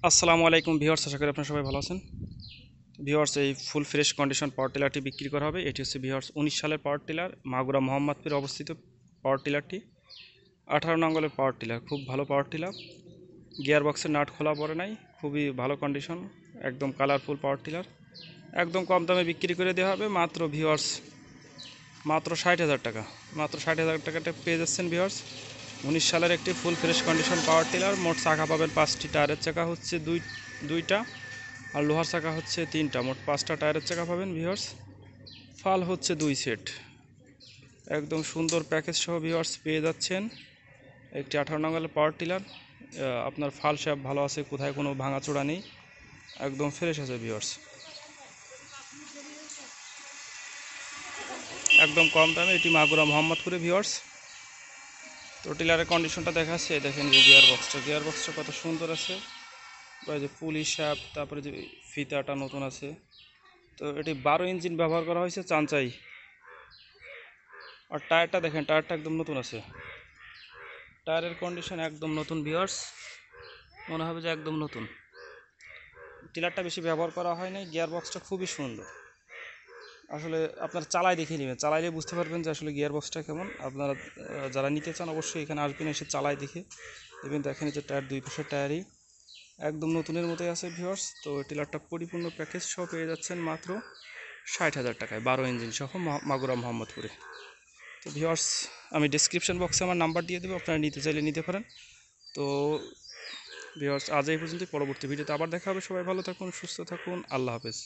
আসসালামু আলাইকুম ভিউয়ার্স, আশা করি আপনারা সবাই ভালো আছেন। ভিউয়ার্স, এই ফুল ফ্রেশ কন্ডিশন পাওয়ার টিলারটি বিক্রি করা হবে। এটি হচ্ছে ভিউয়ার্স 19 সালের পাওয়ার টিলার, মাগুরা মোহাম্মদপুরে অবস্থিত পাওয়ার টিলারটি 18 নম্বরের পাওয়ার টিলার। খুব ভালো পাওয়ার টিলার, গিয়ার বক্সের নাট খোলা পড়ে নাই, খুবই ভালো কন্ডিশন, একদম কালারফুল পাওয়ার টিলার। একদম কম দামে বিক্রি করে দেওয়া হবে, মাত্র ভিউয়ার্স মাত্র 60,000 টাকা। মাত্র 60,000 টাকাটা পেয়ে যাচ্ছেন ভিউয়ার্স। 19 সালের একটি full fresh condition power tiller. মোট চাকা পাবেন 5টি, টায়ারের চাকা হচ্ছে দুইটা, আর লোহার চাকা হচ্ছে 3টা, মোট 5টা টায়ারের চাকা পাবেন ভিউয়ার্স। ফাল হচ্ছে 2 সেট, একদম সুন্দর প্যাকেজ সহ ভিউয়ার্স পেয়ে যাচ্ছেন একটি 18 নম্বরের পাওয়ার টিলার। আপনার ফাল শেপ ভালো আছে, কোথায় কোনো ভাঙাচোরা নেই, একদম ফ্রেশ আছে ভিউয়ার্স। একদম কম দামে এটি মাগুরা মোহাম্মদপুরে ভিউয়ার্স। তো টিলারের কন্ডিশনটা দেখাচ্ছে, দেখেন যে গিয়ার বক্সটা কত সুন্দর আছে, যে পুলি শেপ, তারপরে যে ফিতাটা নতুন আছে। তো এটি 12 ইঞ্জিন ব্যবহার করা হয়েছে চাঞ্চাই। আর টায়ারটা দেখেন, টায়ারটা একদম নতুন আছে, টায়ারের কন্ডিশন একদম নতুন ভিউয়ার্স, মনে হবে যে একদম নতুন। টিলারটা বেশি ব্যবহার করা হয় নাই, গিয়ার বক্সটা খুবই সুন্দর। আসলে আপনারা চালাই দেখে নেবেন, চালাইলে বুঝতে পারবেন যে আসলে গিয়ার বক্সটা কেমন। আপনারা যারা নিতে চান অবশ্যই এখানে আসবেন, এসে চালাই দেখে দেখবেন। দেখেন যে টায়ার, দুই পাশের টায়ারই একদম নতুনের মতোই আছে ভিউয়ার্স। তো টিলারটা পরিপূর্ণ প্যাকেজ সহ পেয়ে যাচ্ছেন মাত্র 60,000 টাকায়, 12 ইঞ্জিন সহ, মাগুরা মোহাম্মদপুরে। তো ভিউয়ার্স, আমি ডেসক্রিপশন বক্সে আমার নাম্বার দিয়ে দেবো, আপনারা নিতে চাইলে নিতে পারেন। তো ভিউয়ার্স, আজ এই পর্যন্তই। পরবর্তী ভিডিওতে আবার দেখা হবে। সবাই ভালো থাকুন, সুস্থ থাকুন, আল্লাহ হাফেজ।